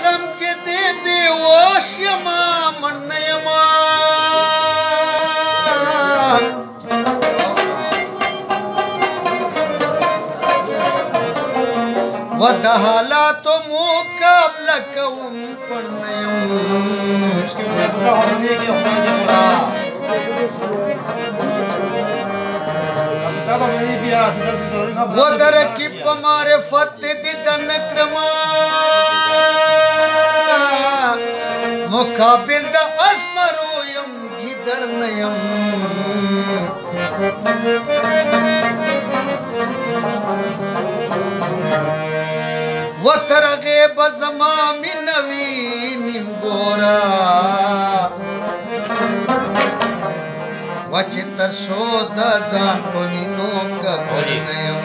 غم کې دې بېوس یما مړ نه یما و د حالاتو مقابله کوم پړ نه یم و در کې په معرفت دې دنه کړما مقابل د اسمرو یم ګیدړ نه یم و تر غیب زما مینوي نیم ګورا و چې تر شو د ځان په وینو ککړ نه یم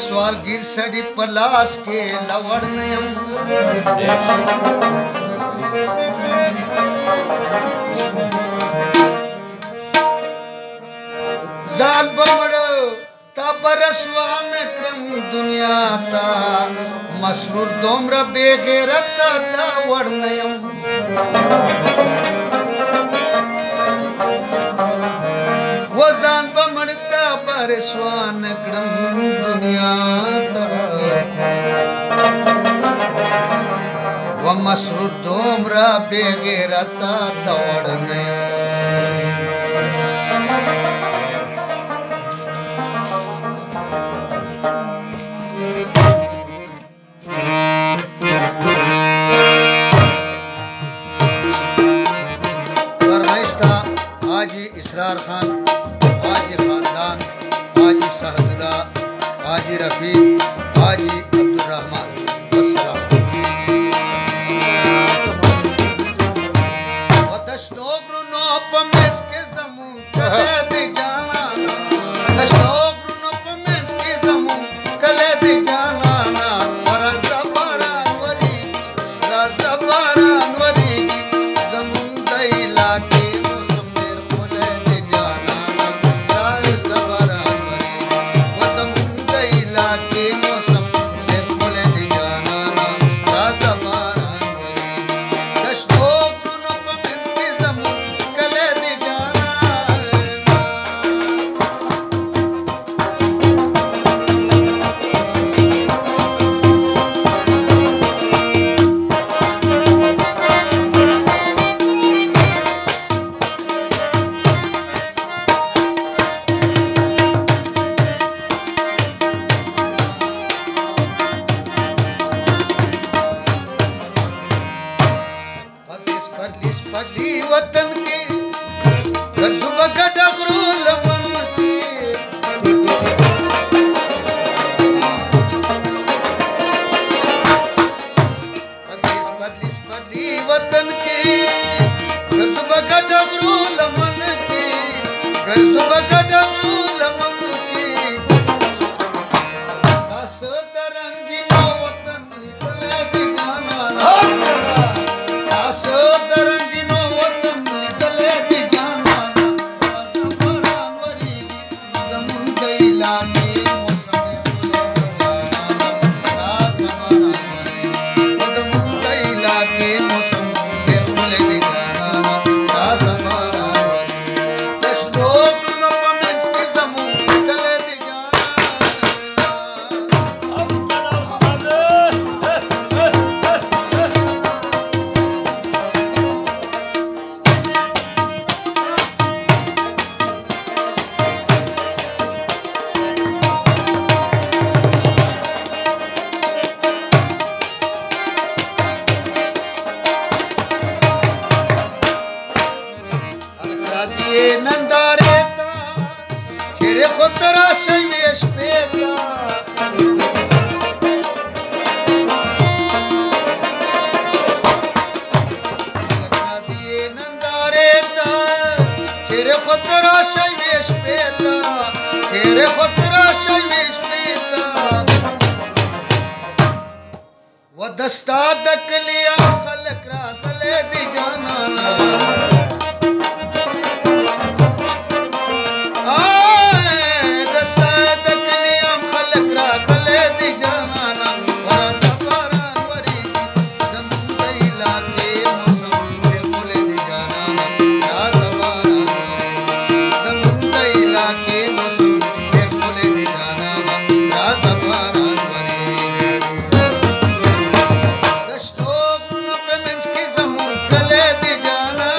سوالګیر سړي په لاس کې لوړ نه یم ځان به مړ تا به رسوا نه کړم دنیا ته مسرور دومره بې غیرته تا وړ نه یم و ځان به مړ تا به رسوا نه کړم دنیا ته و مسرور دومره بې غیرته تا وړ نه یم हाजी इसरार खान, हाजी खानदान, हाजी सहदुल्ला, हाजी रफीक, हाजी अब्दुर्रहमान। अस्सलाम। वदश्तोग्रुनो पमेस के ज़मून कले दे जाना ना, दश्तोग्रुनो पमेस के ज़मून कले दे जाना ना, रज़बारान वरीगी ज़मून दैला के पगली वतन के गर्ज बगड़ा गुरूल मन के पगली वतन के गर्ज बगड़ा गुरूल मन के गर्ज बगड़ा गुरूल मन के दस तरंगी नो वतन निकले दी जाना दस तरंगी नो वतन निकले दी जाना रज़बारान वरीगी ज़मून दैला के मौसम निकले दी जाना रज़बारान वरीगी ज़मून दैला के मौसम شویش پیتا چهره خود را شویش پیتا و دستا دکلیا خلق را خلی دی جانانا دستا دکلیا خلق را خلی دی جانانا ورازا باران وریدی زمون دیلا کے موسم بالکل دی جانانا رازا باران وریدی زمون دیلا کے موسم بالکل دی جانانا رازا باران وریدی دشتو غرونو پہ منس کی زمون کلے دی جانانا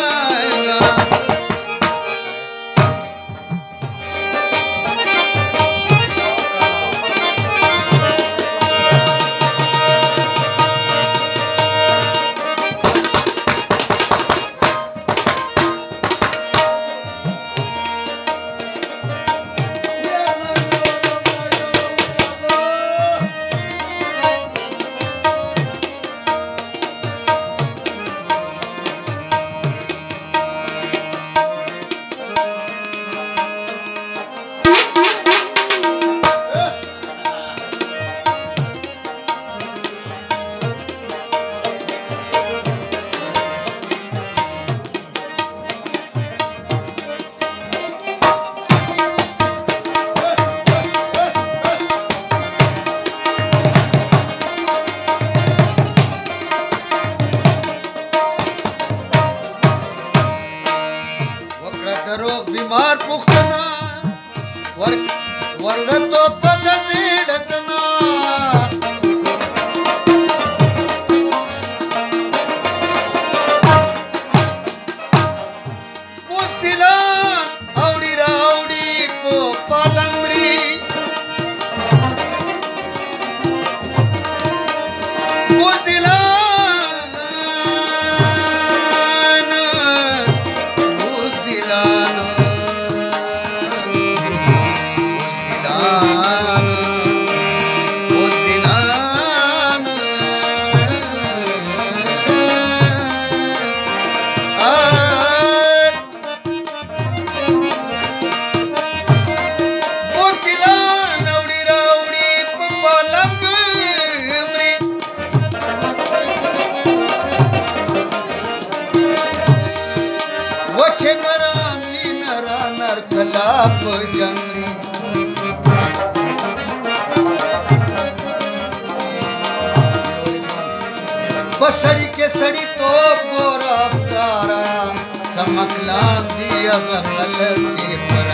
دروغ بیمار پختنا ورنه تو پد زیډ زنا پوستیلان اوډی راوډی په پالنګری پوستیلان کلاب جنگری بسڑی کے سڑی تو گورا افکارا کمکلان دیا غلط پر